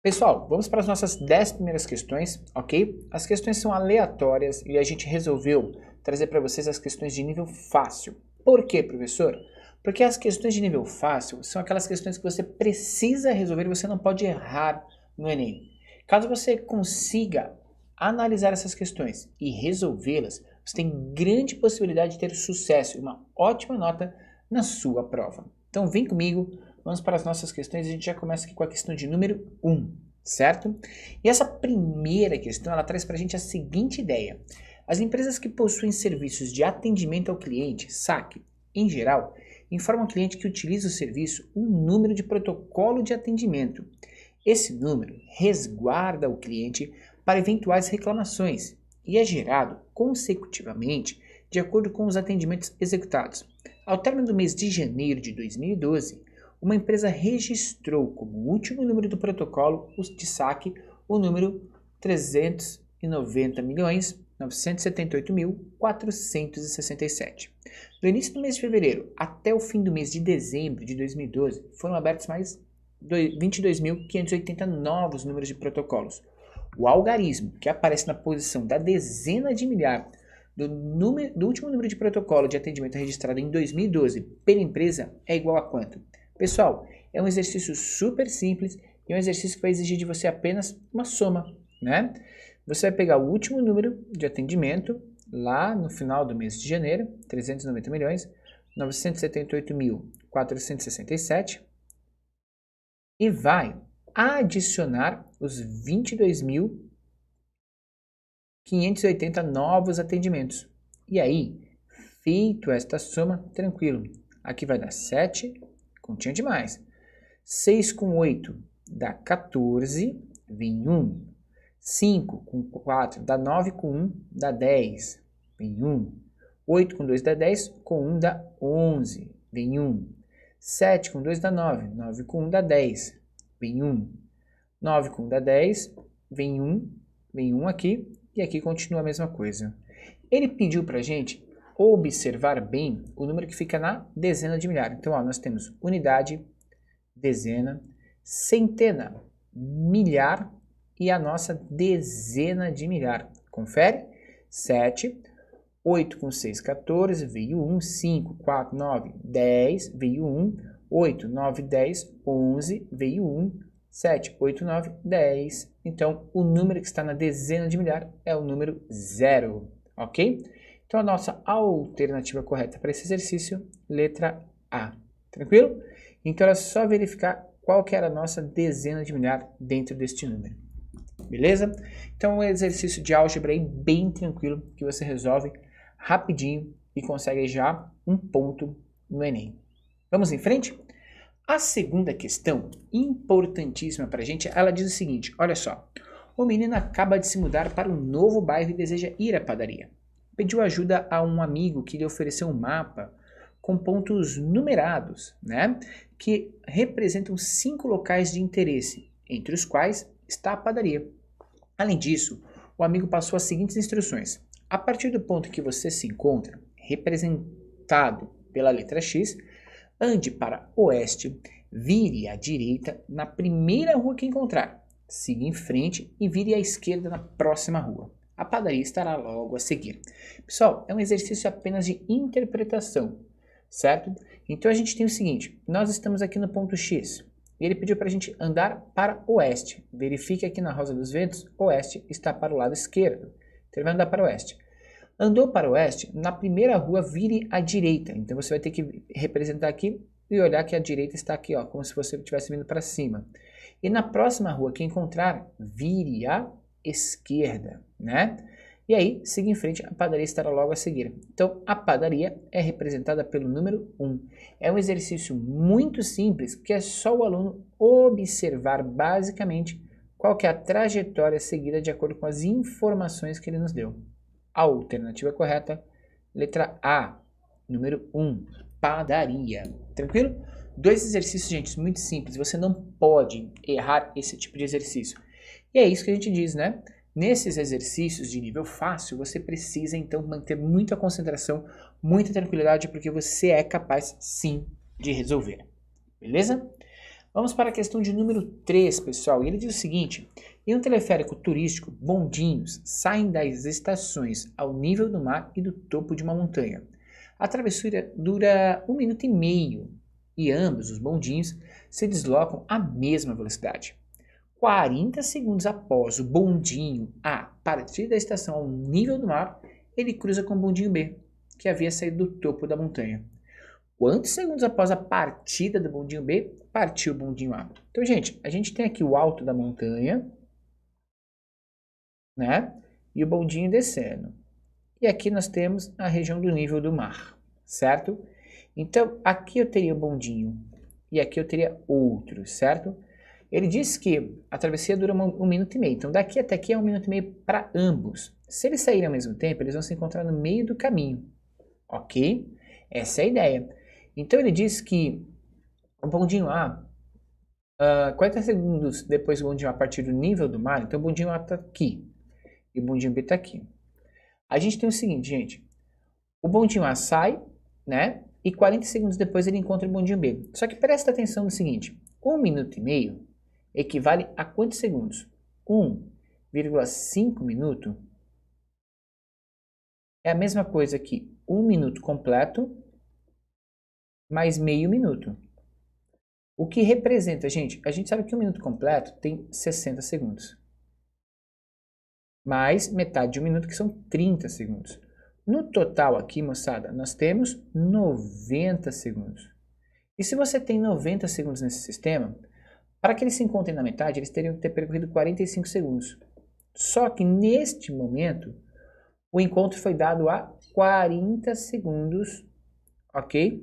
Pessoal, vamos para as nossas 10 primeiras questões, ok? As questões são aleatórias e a gente resolveu trazer para vocês as questões de nível fácil. Por quê, professor? Porque as questões de nível fácil são aquelas questões que você precisa resolver e você não pode errar no Enem. Caso você consiga analisar essas questões e resolvê-las, você tem grande possibilidade de ter sucesso e uma ótima nota na sua prova. Então vem comigo. Vamos para as nossas questões e a gente já começa aqui com a questão de número 1, certo? E essa primeira questão, ela traz para a gente a seguinte ideia. As empresas que possuem serviços de atendimento ao cliente, SAC, em geral, informam ao cliente que utiliza o serviço um número de protocolo de atendimento. Esse número resguarda o cliente para eventuais reclamações e é gerado consecutivamente de acordo com os atendimentos executados. Ao término do mês de janeiro de 2012, uma empresa registrou como último número do protocolo de saque o número 390.978.467. Do início do mês de fevereiro até o fim do mês de dezembro de 2012, foram abertos mais 22.580 novos números de protocolos. O algarismo, que aparece na posição da dezena de milhar do último número de protocolo de atendimento registrado em 2012 pela empresa, é igual a quanto? Pessoal, é um exercício super simples e é um exercício que vai exigir de você apenas uma soma, né? Você vai pegar o último número de atendimento, lá no final do mês de janeiro, 390.978.467, e vai adicionar os 22.580 novos atendimentos. E aí, feito esta soma, tranquilo, aqui vai dar 7, continha demais. 6 com 8 dá 14, vem 1. 5 com 4 dá 9, com 1 dá 10, vem 1. 8 com 2 dá 10, com 1 dá 11, vem 1. 7 com 2 dá 9, 9 com 1 dá 10, vem 1. 9 com 1 dá 10, vem 1 aqui, e aqui continua a mesma coisa. Ele pediu para a gente observar bem o número que fica na dezena de milhar. Então, ó, nós temos unidade, dezena, centena, milhar e a nossa dezena de milhar. Confere? 7, 8 com 6, 14, veio 1, 5, 4, 9, 10, veio 1, 8, 9, 10, 11, veio 1, 7, 8, 9, 10. Então, o número que está na dezena de milhar é o número 0, ok? Então, a nossa alternativa correta para esse exercício, letra A. Tranquilo? Então, era só verificar qual que era a nossa dezena de milhar dentro deste número. Beleza? Então, um exercício de álgebra aí bem tranquilo, que você resolve rapidinho e consegue já um ponto no Enem. Vamos em frente? A segunda questão, importantíssima para a gente, ela diz o seguinte, olha só. O menino acaba de se mudar para um novo bairro e deseja ir à padaria. Pediu ajuda a um amigo que lhe ofereceu um mapa com pontos numerados, né, que representam 5 locais de interesse, entre os quais está a padaria. Além disso, o amigo passou as seguintes instruções. A partir do ponto que você se encontra, representado pela letra X, ande para oeste, vire à direita na primeira rua que encontrar, siga em frente e vire à esquerda na próxima rua. A padaria estará logo a seguir. Pessoal, é um exercício apenas de interpretação, certo? Então a gente tem o seguinte, nós estamos aqui no ponto X, e ele pediu para a gente andar para oeste. Verifique aqui na Rosa dos Ventos, oeste está para o lado esquerdo. Então ele vai andar para oeste. Andou para oeste, na primeira rua vire à direita. Então você vai ter que representar aqui e olhar que a direita está aqui, ó, como se você estivesse vindo para cima. E na próxima rua que encontrar, vire à esquerda, né? E aí, siga em frente, a padaria estará logo a seguir. Então, a padaria é representada pelo número 1. É um exercício muito simples, que é só o aluno observar basicamente qual que é a trajetória seguida de acordo com as informações que ele nos deu. A alternativa correta, letra A, número 1, padaria. Tranquilo? 2 exercícios, gente, muito simples. Você não pode errar esse tipo de exercício. E é isso que a gente diz, né? Nesses exercícios de nível fácil, você precisa então manter muita concentração, muita tranquilidade, porque você é capaz sim de resolver. Beleza? Vamos para a questão de número 3, pessoal. E ele diz o seguinte: em um teleférico turístico, bondinhos saem das estações ao nível do mar e do topo de uma montanha. A travessura dura 1 minuto e meio e ambos os bondinhos se deslocam à mesma velocidade. 40 segundos após o bondinho A partir da estação ao nível do mar, ele cruza com o bondinho B, que havia saído do topo da montanha. Quantos segundos após a partida do bondinho B, partiu o bondinho A? Então, gente, a gente tem aqui o alto da montanha, né? E o bondinho descendo. E aqui nós temos a região do nível do mar, certo? Então, aqui eu teria o bondinho e aqui eu teria outro, certo? Ele diz que a travessia dura 1 minuto e meio. Então, daqui até aqui é 1 minuto e meio para ambos. Se eles saírem ao mesmo tempo, eles vão se encontrar no meio do caminho. Ok? Essa é a ideia. Então, ele diz que o bondinho A, 40 segundos depois do bondinho A a partir do nível do mar, então o bondinho A está aqui e o bondinho B está aqui. A gente tem o seguinte, gente. O bondinho A sai, né? E 40 segundos depois ele encontra o bondinho B. Só que presta atenção no seguinte. 1 minuto e meio equivale a quantos segundos? 1,5 minuto é a mesma coisa que 1 minuto completo mais meio minuto. O que representa, gente? A gente sabe que 1 minuto completo tem 60 segundos. Mais metade de 1 minuto, que são 30 segundos. No total aqui, moçada, nós temos 90 segundos. E se você tem 90 segundos nesse sistema, para que eles se encontrem na metade, eles teriam que ter percorrido 45 segundos. Só que neste momento, o encontro foi dado a 40 segundos, ok?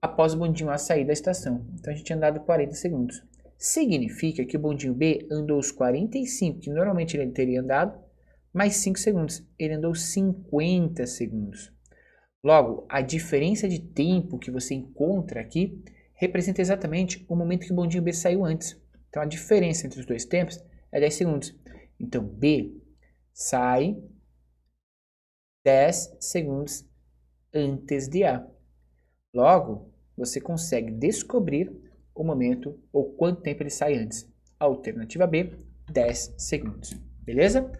Após o bondinho A sair da estação. Então a gente tinha andado 40 segundos. Significa que o bondinho B andou os 45, que normalmente ele teria andado, mais 5 segundos. Ele andou 50 segundos. Logo, a diferença de tempo que você encontra aqui representa exatamente o momento que o bondinho B saiu antes. Então a diferença entre os dois tempos é 10 segundos. Então B sai 10 segundos antes de A. Logo, você consegue descobrir o momento ou quanto tempo ele sai antes. Alternativa B, 10 segundos. Beleza?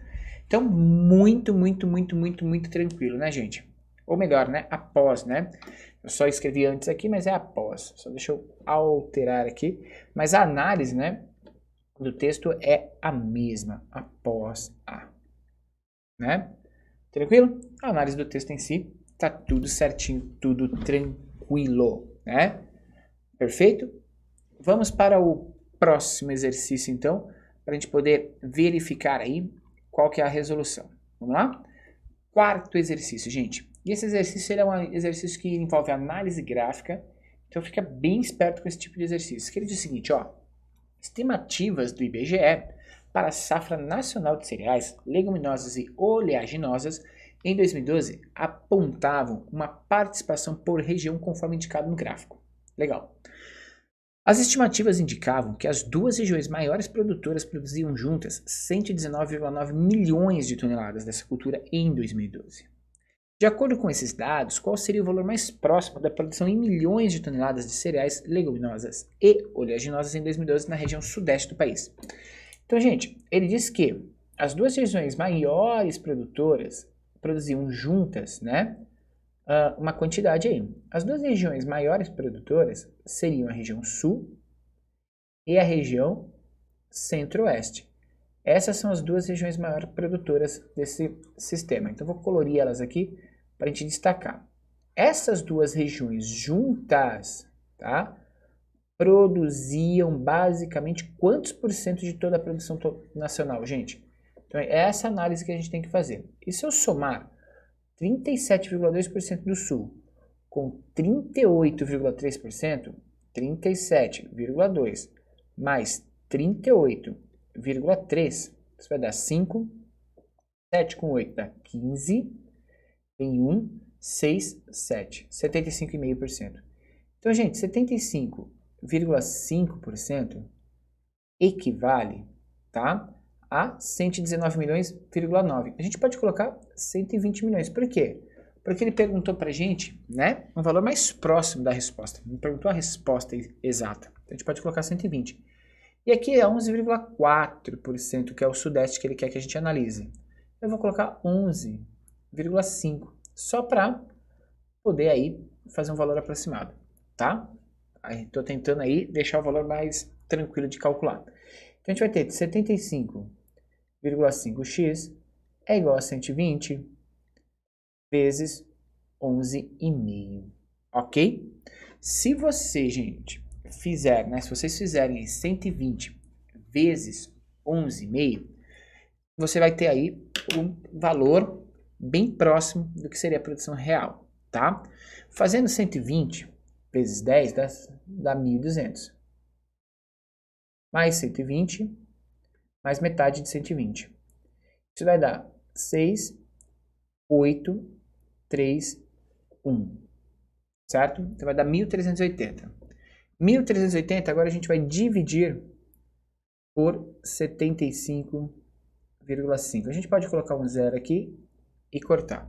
Então, muito tranquilo, né, gente? Ou melhor, né? Após, né? Eu só escrevi antes aqui, mas é após. Só deixa eu alterar aqui. Mas a análise, né, do texto é a mesma. Após A. Né? Tranquilo? A análise do texto em si tá tudo certinho, tudo tranquilo, né? Perfeito? Vamos para o próximo exercício, então, para a gente poder verificar aí qual que é a resolução. Vamos lá? Quarto exercício, gente. E esse exercício ele é um exercício que envolve análise gráfica, então fica bem esperto com esse tipo de exercício. Que ele diz o seguinte, ó. Estimativas do IBGE para a safra nacional de cereais, leguminosas e oleaginosas em 2012 apontavam uma participação por região conforme indicado no gráfico. Legal. As estimativas indicavam que as duas regiões maiores produtoras produziam juntas 119,9 milhões de toneladas dessa cultura em 2012. De acordo com esses dados, qual seria o valor mais próximo da produção em milhões de toneladas de cereais, leguminosas e oleaginosas em 2012 na região sudeste do país? Então, gente, ele diz que as duas regiões maiores produtoras produziam juntas, né, uma quantidade aí. As duas regiões maiores produtoras seriam a região sul e a região centro-oeste. Essas são as duas regiões maiores produtoras desse sistema. Então, vou colorir elas aqui para a gente destacar. Essas duas regiões juntas, tá, produziam basicamente quantos por cento de toda a produção nacional, gente? Então, é essa análise que a gente tem que fazer. E se eu somar 37,2% do sul com 38,3%, 37,2 mais 38,3, isso vai dar 5, 7 com 8 dá 15, tem 1, 6, 7, 75,5%. Então, gente, 75,5% equivale, tá, a 119 milhões,9. A gente pode colocar 120 milhões. Por quê? Porque ele perguntou pra gente, né, um valor mais próximo da resposta. Não perguntou a resposta exata. Então, a gente pode colocar 120. E aqui é 11,4%, que é o sudeste que ele quer que a gente analise. Eu vou colocar 11,5, só para poder aí fazer um valor aproximado, tá? Estou tentando aí deixar o valor mais tranquilo de calcular. Então, a gente vai ter 75,5x é igual a 120 vezes 11,5, ok? Se você, gente, fizer, né, se vocês fizerem 120 vezes 11,5, você vai ter aí um valor bem próximo do que seria a produção real, tá? Fazendo 120 vezes 10 dá 1.200. Mais 120, mais metade de 120. Isso vai dar 6, 8, 3, 1. Certo? Então vai dar 1.380. 1.380 agora a gente vai dividir por 75,5. A gente pode colocar um zero aqui e cortar.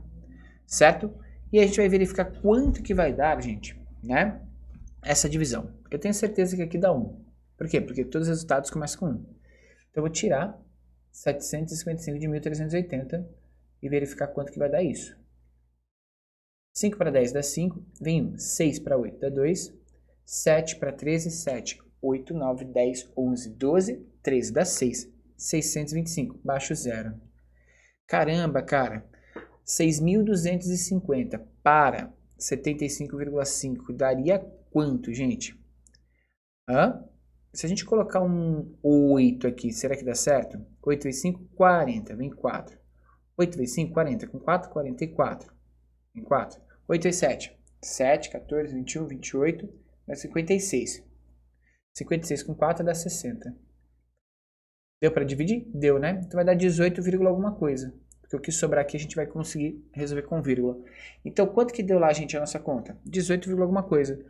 Certo? E a gente vai verificar quanto que vai dar, gente, né? Essa divisão. Eu tenho certeza que aqui dá 1. Por quê? Porque todos os resultados começam com 1. Então eu vou tirar 755 de 1.380 e verificar quanto que vai dar isso. 5 para 10 dá 5, vem 1. 6 para 8 dá 2. 7 para 13, 7. 8, 9, 10, 11, 12, 13 dá 6. 625, baixo zero. Caramba, cara. 6.250 para 75,5 daria quanto, gente? Se a gente colocar um 8 aqui, será que dá certo? 8 vezes 5, 40, vem 4. 8 vezes 5, 40, com 4, 44. Vem 4. 8 vezes 7, 7, 14, 21, 28, dá 56. 56 com 4 dá 60. Deu para dividir? Deu, né? Então vai dar 18, alguma coisa. Porque o que sobrar aqui a gente vai conseguir resolver com vírgula. Então quanto que deu lá, gente, a nossa conta? 18, alguma coisa.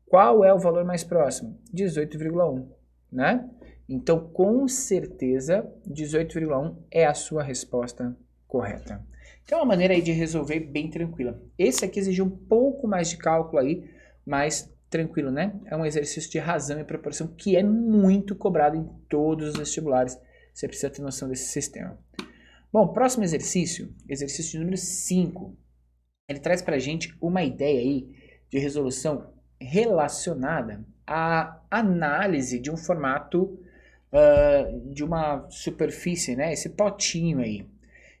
Qual é o valor mais próximo? 18,1, né? Então com certeza 18,1 é a sua resposta correta. Então é uma maneira aí de resolver bem tranquila. Esse aqui exigiu um pouco mais de cálculo aí, mas tranquilo, né? É um exercício de razão e proporção que é muito cobrado em todos os vestibulares. Você precisa ter noção desse sistema. Bom, próximo exercício, exercício número 5. Ele traz pra gente uma ideia aí de resolução relacionada à análise de um formato de uma superfície, né? Esse potinho aí.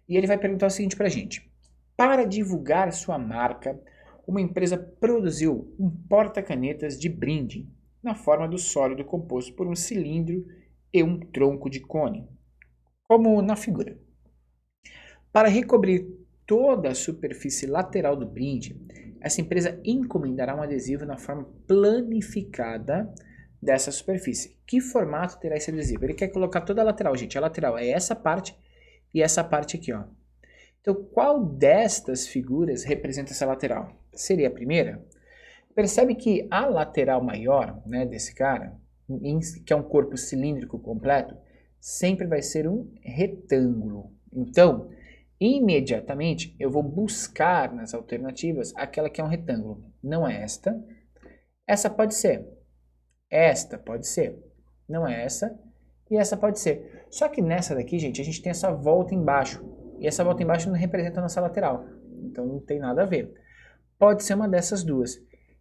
E ele vai perguntar o seguinte pra gente. Para divulgar sua marca, uma empresa produziu um porta-canetas de brinde na forma do sólido composto por um cilindro e um tronco de cone, como na figura. Para recobrir toda a superfície lateral do brinde, essa empresa encomendará um adesivo na forma planificada dessa superfície. Que formato terá esse adesivo? Ele quer colocar toda a lateral, gente. A lateral é essa parte e essa parte aqui, ó. Então, qual destas figuras representa essa lateral? Seria a primeira? Percebe que a lateral maior, né, desse cara, que é um corpo cilíndrico completo, sempre vai ser um retângulo. Então, imediatamente eu vou buscar nas alternativas aquela que é um retângulo. Não é esta. Essa pode ser. Esta pode ser. Não é essa. E essa pode ser. Só que nessa daqui, gente, a gente tem essa volta embaixo. E essa volta embaixo não representa a nossa lateral. Então não tem nada a ver. Pode ser uma dessas duas.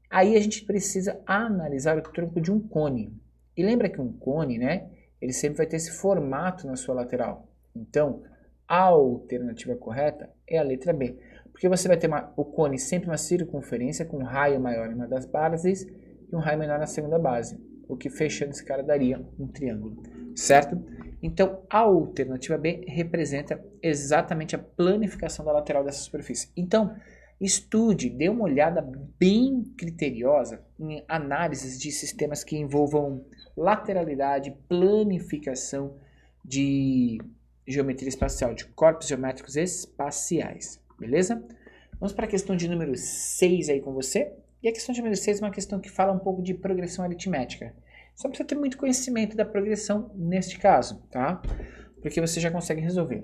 Aí a gente precisa analisar o tronco de um cone. E lembra que um cone, né? Ele sempre vai ter esse formato na sua lateral. Então, a alternativa correta é a letra B. Porque você vai ter o cone sempre uma circunferência com um raio maior em uma das bases e um raio menor na segunda base. O que fechando esse cara daria um triângulo, certo? Então a alternativa B representa exatamente a planificação da lateral dessa superfície. Então estude, dê uma olhada bem criteriosa em análises de sistemas que envolvam lateralidade, planificação de geometria espacial, de corpos geométricos espaciais, beleza? Vamos para a questão de número 6 aí com você. E a questão de número 6 é uma questão que fala um pouco de progressão aritmética. Só precisa ter muito conhecimento da progressão neste caso, tá? Porque você já consegue resolver.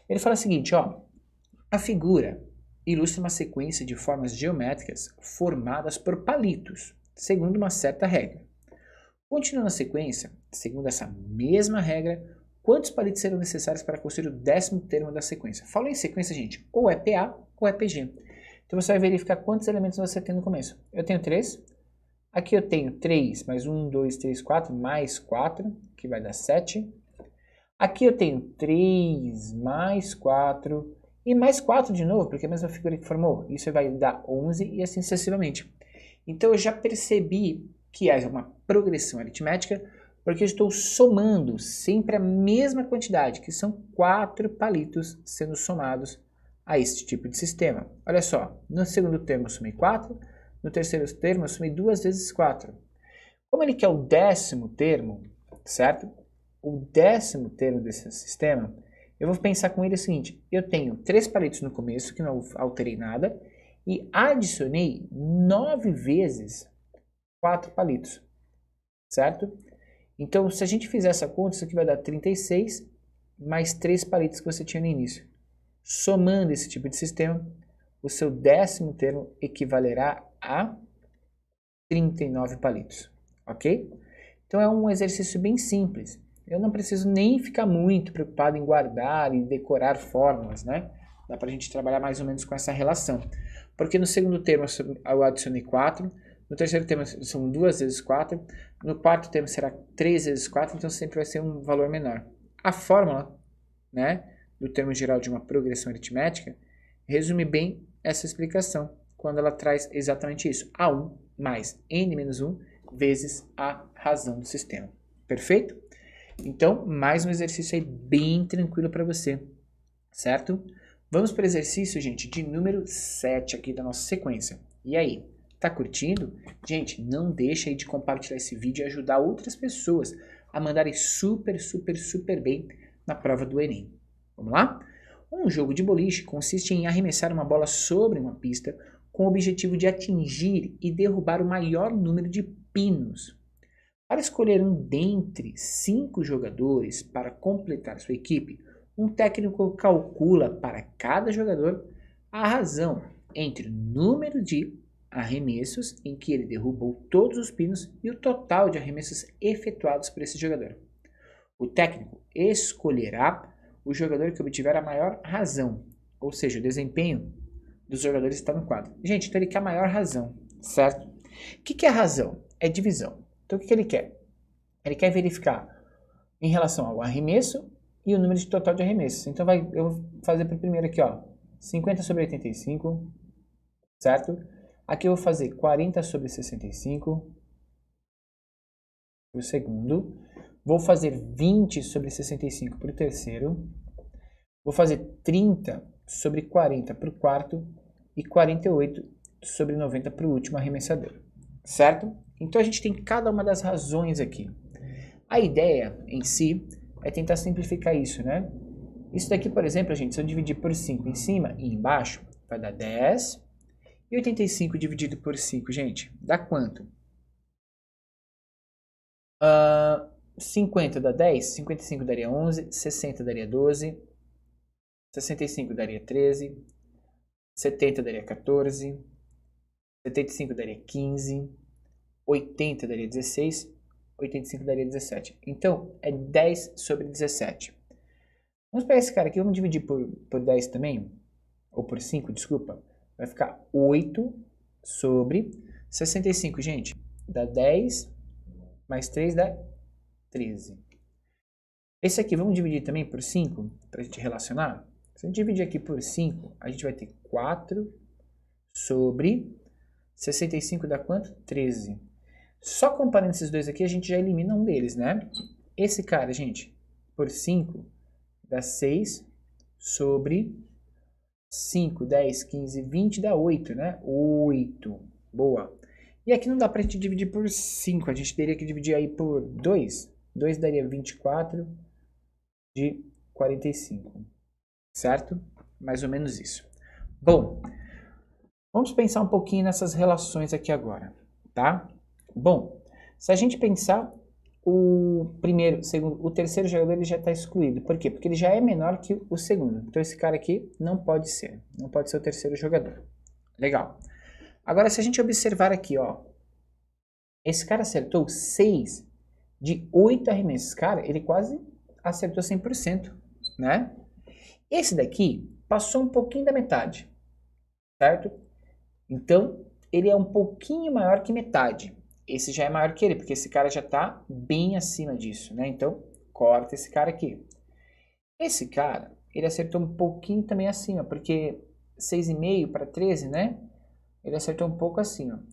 Ele fala o seguinte, ó. A figura ilustra uma sequência de formas geométricas formadas por palitos, segundo uma certa regra. Continuando a sequência, segundo essa mesma regra, quantos palitos serão necessários para construir o 10º termo da sequência? Falou em sequência, gente, ou é PA ou é PG. Então você vai verificar quantos elementos você tem no começo. Eu tenho 3, aqui eu tenho 3 mais 1, 2, 3, 4, mais 4, que vai dar 7. Aqui eu tenho 3 mais 4 e mais 4 de novo, porque é a mesma figura que formou. Isso vai dar 11 e assim sucessivamente. Então eu já percebi que é uma progressão aritmética, porque eu estou somando sempre a mesma quantidade, que são 4 palitos sendo somados a este tipo de sistema. Olha só, no segundo termo eu somei 4, no terceiro termo eu somei 2 vezes 4. Como ele quer o 10º termo, certo? O 10º termo desse sistema, eu vou pensar com ele o seguinte, eu tenho 3 palitos no começo, que não alterei nada, e adicionei 9 vezes 4 palitos, certo? Então, se a gente fizer essa conta, isso aqui vai dar 36 mais 3 palitos que você tinha no início. Somando esse tipo de sistema, o seu 10º termo equivalerá a 39 palitos, ok? Então é um exercício bem simples. Eu não preciso nem ficar muito preocupado em guardar e decorar fórmulas, né? Dá pra gente trabalhar mais ou menos com essa relação. Porque no segundo termo eu adicionei 4, no terceiro termo são 2 vezes 4, no quarto termo será 3 vezes 4, então sempre vai ser um valor menor. A fórmula, né, do termo geral de uma progressão aritmética, resume bem essa explicação, quando ela traz exatamente isso. A1 mais n menos 1 vezes a razão do sistema. Perfeito? Então, mais um exercício aí bem tranquilo para você, certo? Vamos para o exercício, gente, de número 7 aqui da nossa sequência. E aí, tá curtindo? Gente, não deixa aí de compartilhar esse vídeo e ajudar outras pessoas a mandarem super bem na prova do Enem. Vamos lá? Um jogo de boliche consiste em arremessar uma bola sobre uma pista com o objetivo de atingir e derrubar o maior número de pinos. Para escolher um dentre 5 jogadores para completar sua equipe, um técnico calcula para cada jogador a razão entre o número de arremessos em que ele derrubou todos os pinos e o total de arremessos efetuados por esse jogador. O técnico escolherá o jogador que obtiver a maior razão, ou seja, o desempenho dos jogadores está no quadro. Gente, então ele quer a maior razão, certo? O que é razão? É divisão. Então o que ele quer? Ele quer verificar em relação ao arremesso e o número de total de arremessos. Então eu vou fazer para o primeiro aqui, ó, 50 sobre 85, certo? Aqui eu vou fazer 40 sobre 65 para o segundo. Vou fazer 20 sobre 65 para o terceiro. Vou fazer 30 sobre 40 para o quarto e 48 sobre 90 para o último arremessador, certo? Então a gente tem cada uma das razões aqui. A ideia em si é tentar simplificar isso, né? Isso daqui, por exemplo, gente, se eu dividir por 5 em cima e embaixo, vai dar 10. E 85 dividido por 5, gente, dá quanto? 50 dá 10, 55 daria 11, 60 daria 12, 65 daria 13, 70 daria 14, 75 daria 15, 80 daria 16, 85 daria 17. Então, é 10 sobre 17. Vamos pegar esse cara aqui, vamos dividir por 10 também, ou por 5, desculpa. Vai ficar 8 sobre 65, gente. Dá 10, mais 3 dá 13. Esse aqui, vamos dividir também por 5, para a gente relacionar? Se a gente dividir aqui por 5, a gente vai ter 4 sobre 65 dá quanto? 13. Só comparando esses dois aqui, a gente já elimina um deles, né? Esse cara, gente, por 5 dá 6 sobre 5, 10, 15, 20 dá 8, né? 8. Boa. E aqui não dá pra gente dividir por 5, a gente teria que dividir aí por 2. 2 daria 24 de 45, certo? Mais ou menos isso. Bom, vamos pensar um pouquinho nessas relações aqui agora, tá? Bom, se a gente pensar, o primeiro, segundo, o terceiro jogador ele já está excluído. Por quê? Porque ele já é menor que o segundo. Então esse cara aqui não pode ser o terceiro jogador. Legal. Agora se a gente observar aqui, ó, esse cara acertou 6 de 8 arremessos. Cara, ele quase acertou 100%, né? Esse daqui passou um pouquinho da metade, certo? Então, ele é um pouquinho maior que metade. Esse já é maior que ele, porque esse cara já está bem acima disso, né? Então, corta esse cara aqui. Esse cara, ele acertou um pouquinho também acima, porque 6,5 para 13, né? Ele acertou um pouco acima.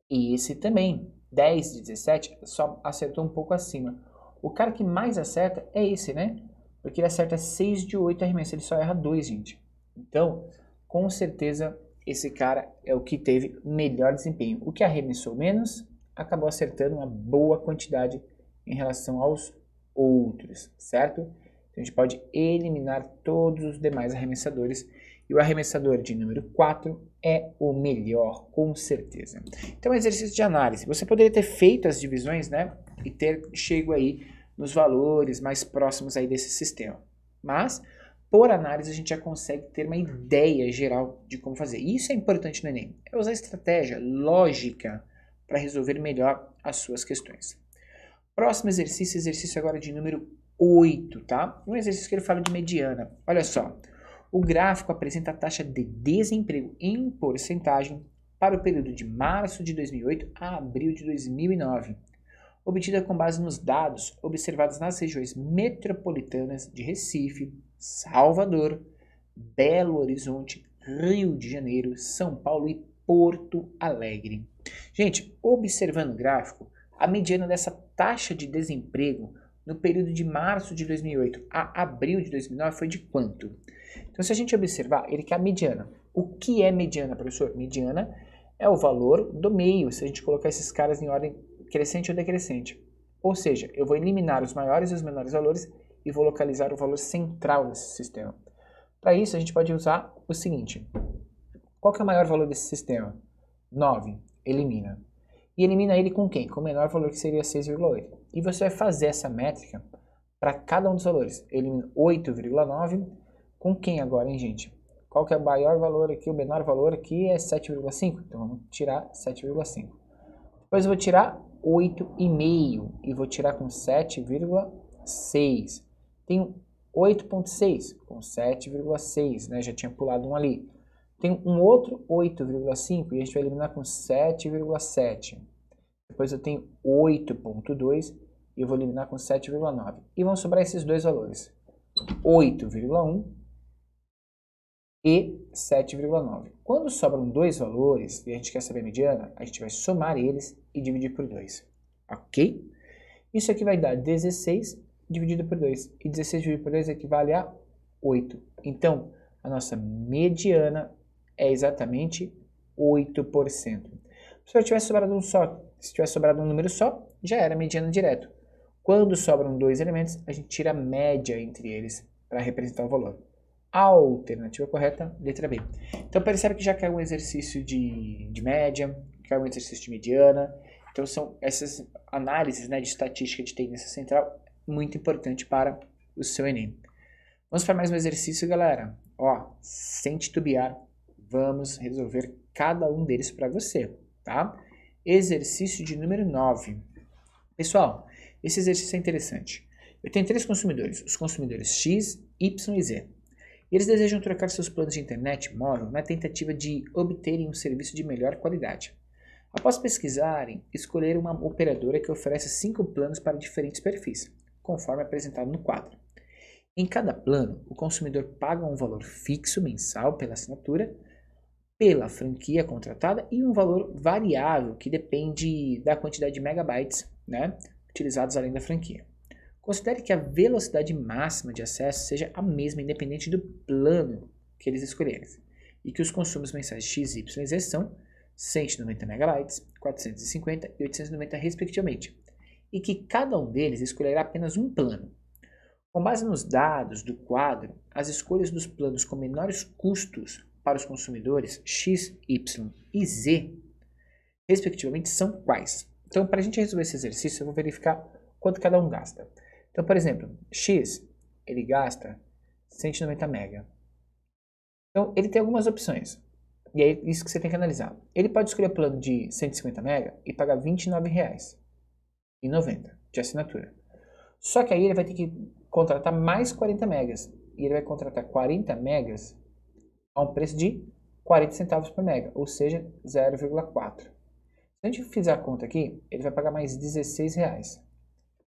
E esse também, 10 de 17, só acertou um pouco acima. O cara que mais acerta é esse, né? Porque ele acerta 6 de 8 arremessos, ele só erra 2, gente. Então, com certeza, esse cara é o que teve melhor desempenho. O que arremessou menos, acabou acertando uma boa quantidade em relação aos outros, certo? Então, a gente pode eliminar todos os demais arremessadores. E o arremessador de número 4 é o melhor, com certeza. Então, exercício de análise. Você poderia ter feito as divisões, né? E ter chego aí nos valores mais próximos aí desse sistema. Mas, por análise, a gente já consegue ter uma ideia geral de como fazer. E isso é importante no Enem. É usar estratégia, lógica, para resolver melhor as suas questões. Próximo exercício agora de número 8, tá? Um exercício que ele fala de mediana. Olha só. O gráfico apresenta a taxa de desemprego em porcentagem para o período de março de 2008 a abril de 2009, obtida com base nos dados observados nas regiões metropolitanas de Recife, Salvador, Belo Horizonte, Rio de Janeiro, São Paulo e Porto Alegre. Gente, observando o gráfico, a mediana dessa taxa de desemprego no período de março de 2008 a abril de 2009 foi de quanto? Então, se a gente observar, ele quer a mediana. O que é mediana, professor? Mediana é o valor do meio, se a gente colocar esses caras em ordem crescente ou decrescente. Ou seja, eu vou eliminar os maiores e os menores valores e vou localizar o valor central desse sistema. Para isso, a gente pode usar o seguinte. Qual que é o maior valor desse sistema? 9. Elimina. E elimina ele com quem? Com o menor valor, que seria 6,8. E você vai fazer essa métrica para cada um dos valores. Elimina 8,9. Com quem agora, hein, gente? Qual que é o maior valor aqui? O menor valor aqui é 7,5. Então, vamos tirar 7,5. Depois eu vou tirar 8,5 e vou tirar com 7,6. Tenho 8,6 com 7,6, né? Já tinha pulado um ali. Tem um outro 8,5 e a gente vai eliminar com 7,7. Depois eu tenho 8,2 e eu vou eliminar com 7,9. E vão sobrar esses dois valores, 8,1 e 7,9. Quando sobram dois valores e a gente quer saber a mediana, a gente vai somar eles e dividir por 2. Ok? Isso aqui vai dar 16 dividido por 2. E 16 dividido por 2 equivale a 8. Então, a nossa mediana é exatamente 8%. Se tivesse sobrado um só, se tivesse sobrado um número só, já era mediana direto. Quando sobram dois elementos, a gente tira a média entre eles para representar o valor. A alternativa correta, letra B. Então percebe que já caiu um exercício de média, caiu um exercício de mediana. Então são essas análises, né, de estatística de tendência central muito importante para o seu Enem. Vamos para mais um exercício, galera. Ó, sem titubear, vamos resolver cada um deles para você, tá? Exercício de número 9. Pessoal, esse exercício é interessante. Eu tenho três consumidores, os consumidores X, Y e Z. Eles desejam trocar seus planos de internet móvel na tentativa de obterem um serviço de melhor qualidade. Após pesquisarem, escolheram uma operadora que oferece 5 planos para diferentes perfis, conforme apresentado no quadro. Em cada plano, o consumidor paga um valor fixo mensal pela assinatura, pela franquia contratada e um valor variável que depende da quantidade de megabytes, né, utilizados além da franquia. Considere que a velocidade máxima de acesso seja a mesma independente do plano que eles escolherem e que os consumos mensais X, Y e Z são 190 MB, 450 e 890 respectivamente, e que cada um deles escolherá apenas um plano. Com base nos dados do quadro, as escolhas dos planos com menores custos para os consumidores X, Y e Z, respectivamente, são quais? Então, para a gente resolver esse exercício, eu vou verificar quanto cada um gasta. Então, por exemplo, X, ele gasta 190 MB. Então, ele tem algumas opções. E é isso que você tem que analisar. Ele pode escolher o plano de 150 MB e pagar R$ 29,90. de assinatura. Só que aí ele vai ter que contratar mais 40 megas. E ele vai contratar 40 megas a um preço de 40 centavos por mega, ou seja, 0,4. Se a gente fizer a conta aqui, ele vai pagar mais R$16.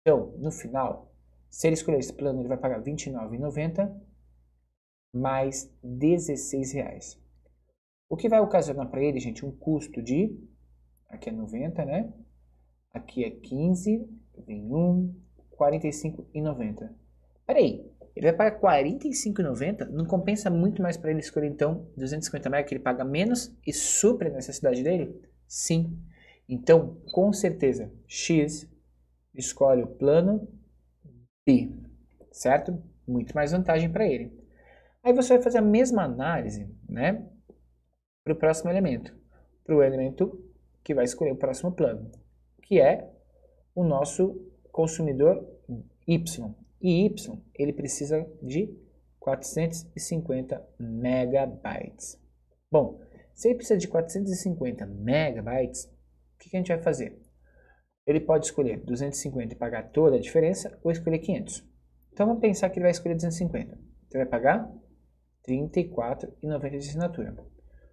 Então, no final, se ele escolher esse plano, ele vai pagar R$29,90 mais R$16. O que vai ocasionar para ele, gente, um custo de... Aqui é 90, né? Aqui é 15, vem 1, 45,90. Peraí, ele vai pagar 45,90? Não compensa muito mais para ele escolher, então, 250 MB que ele paga menos e supre a necessidade dele? Sim. Então, com certeza, X escolhe o plano B, certo? Muito mais vantagem para ele. Aí você vai fazer a mesma análise, né, para o próximo elemento. Para o elemento que vai escolher o próximo plano, que é o nosso consumidor Y. E Y, ele precisa de 450 megabytes. Bom, se ele precisa de 450 megabytes, o que a gente vai fazer? Ele pode escolher 250 e pagar toda a diferença, ou escolher 500. Então vamos pensar que ele vai escolher 250. Então vai pagar R$ 34,90 de assinatura.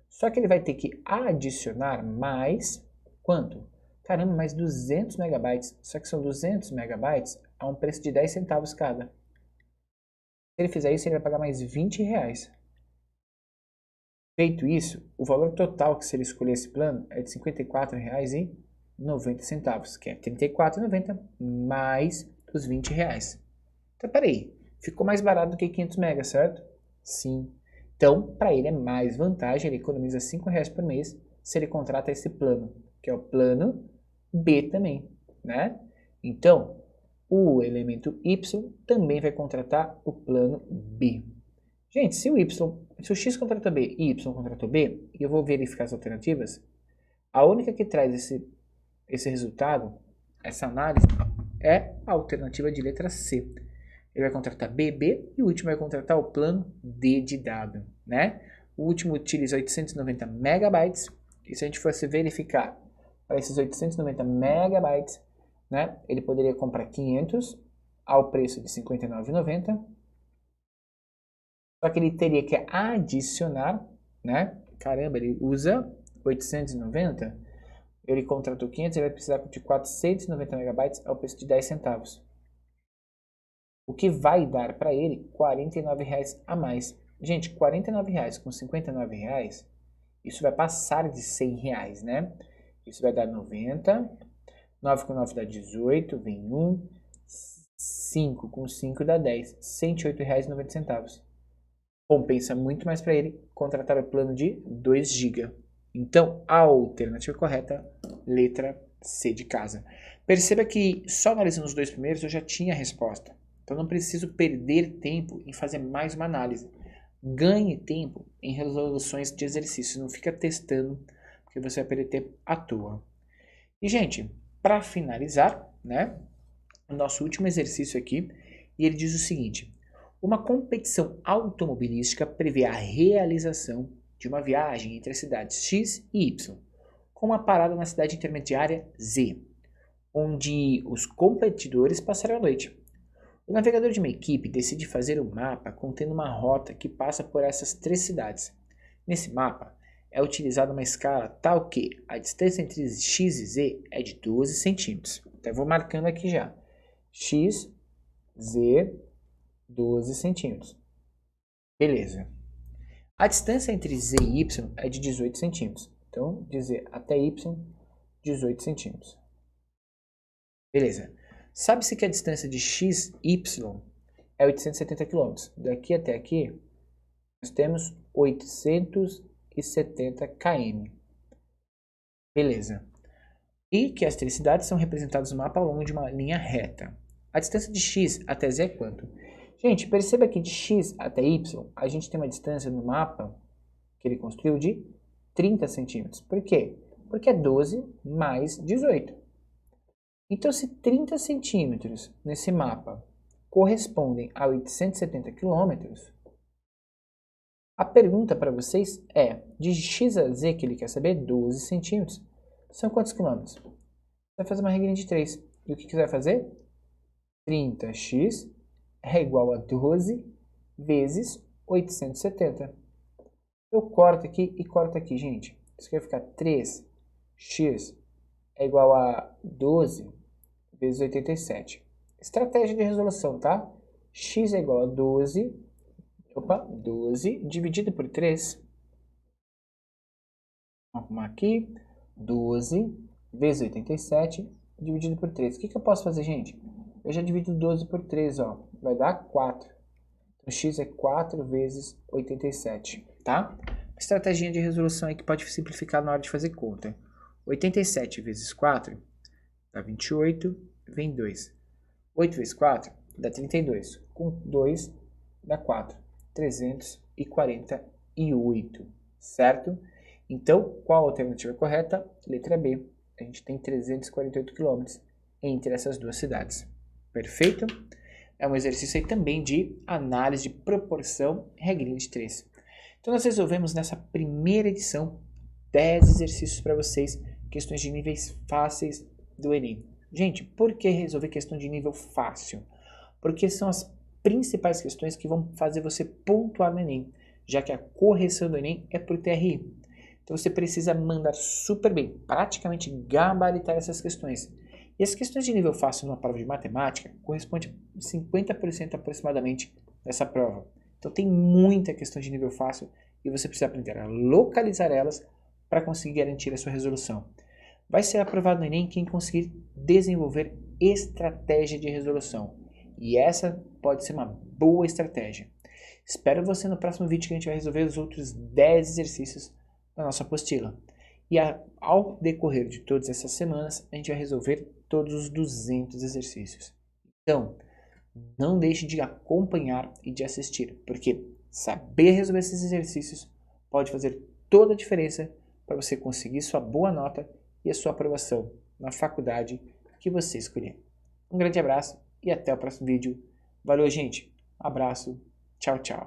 Só que ele vai ter que adicionar mais quanto? Caramba, mais 200 megabytes. Só que são 200 megabytes a um preço de 10 centavos cada. Se ele fizer isso, ele vai pagar mais R$20. Feito isso, o valor total que se ele escolher esse plano é de R$ 54,90, que é R$ 34,90 mais os R$20. Então, peraí, ficou mais barato do que 500 megas, certo? Sim. Então, para ele é mais vantagem, ele economiza R$5 por mês se ele contrata esse plano, que é o plano B também, né? Então, o elemento Y também vai contratar o plano B. Gente, se o X contratou B e Y contratou B, e eu vou verificar as alternativas, a única que traz esse resultado, essa análise, é a alternativa de letra C. Ele vai contratar BB e o último vai contratar o plano D de dado, né? O último utiliza 890 megabytes, e se a gente fosse verificar para esses 890 megabytes, né, ele poderia comprar 500 ao preço de R$ 59,90, só que ele teria que adicionar, né? Caramba, ele usa 890, ele contratou 500, ele vai precisar de 490 megabytes ao preço de 10 centavos. O que vai dar para ele R$ 49,00 a mais. Gente, R$ 49,00 com R$ 59,00, isso vai passar de R$ 100,00, né? Isso vai dar 90, 9 com 9 dá 18, vem 1, 5 com 5 dá 10, R$ 108,90. Compensa muito mais para ele contratar o plano de 2 GB. Então, a alternativa correta, letra C de casa. Perceba que só analisando os dois primeiros eu já tinha a resposta. Então não preciso perder tempo em fazer mais uma análise. Ganhe tempo em resoluções de exercícios. Não fica testando, porque você vai perder tempo à toa. E, gente, para finalizar, né, o nosso último exercício aqui, e ele diz o seguinte: uma competição automobilística prevê a realização de uma viagem entre as cidades X e Y, com uma parada na cidade intermediária Z, onde os competidores passarão a noite. O navegador de uma equipe decide fazer um mapa contendo uma rota que passa por essas 3 cidades. Nesse mapa, é utilizada uma escala tal que a distância entre X e Z é de 12 centímetros. Então, eu vou marcando aqui já. X, Z, 12 centímetros. Beleza. A distância entre Z e Y é de 18 centímetros. Então, de Z até Y, 18 centímetros. Beleza. Sabe-se que a distância de XY é 870 km. Daqui até aqui, nós temos 870 km. Beleza. E que as 3 cidades são representadas no mapa ao longo de uma linha reta. A distância de X até Z é quanto? Gente, perceba que de X até Y, a gente tem uma distância no mapa que ele construiu de 30 centímetros. Por quê? Porque é 12 mais 18. Então, se 30 centímetros nesse mapa correspondem a 870 quilômetros, a pergunta para vocês é, de X a Z, que ele quer saber, 12 centímetros, são quantos quilômetros? Você vai fazer uma regrinha de 3. E o que você vai fazer? 30x é igual a 12 vezes 870. Eu corto aqui e corto aqui, gente. Isso aqui vai ficar 3x é igual a 12 vezes 87. Estratégia de resolução, tá? X é igual a 12 dividido por 3. Vou arrumar aqui. 12 vezes 87 dividido por 3. O que eu posso fazer, gente? Eu já divido 12 por 3, ó. Vai dar 4. Então, x é 4 vezes 87, tá? Uma estratégia de resolução aí que pode simplificar na hora de fazer conta. 87 vezes 4 dá 28, vem 2. 8 vezes 4 dá 32. Com 2 dá 4. 348, certo? Então, qual a alternativa correta? Letra B. A gente tem 348 quilômetros entre essas duas cidades. Perfeito? É um exercício aí também de análise de proporção, regrinha de 3. Então, nós resolvemos nessa primeira edição 10 exercícios para vocês, questões de níveis fáceis do Enem. Gente, por que resolver questão de nível fácil? Porque são as principais questões que vão fazer você pontuar no Enem, já que a correção do Enem é por TRI. Então você precisa mandar super bem, praticamente gabaritar essas questões. E as questões de nível fácil numa prova de matemática correspondem a 50% aproximadamente dessa prova. Então tem muita questão de nível fácil e você precisa aprender a localizar elas para conseguir garantir a sua resolução. Vai ser aprovado no Enem quem conseguir desenvolver estratégia de resolução. E essa pode ser uma boa estratégia. Espero você no próximo vídeo que a gente vai resolver os outros 10 exercícios da nossa apostila. E ao decorrer de todas essas semanas, a gente vai resolver todos os 200 exercícios. Então, não deixe de acompanhar e de assistir, porque saber resolver esses exercícios pode fazer toda a diferença para você conseguir sua boa nota e a sua aprovação na faculdade que você escolher. Um grande abraço e até o próximo vídeo. Valeu, gente. Abraço. Tchau, tchau.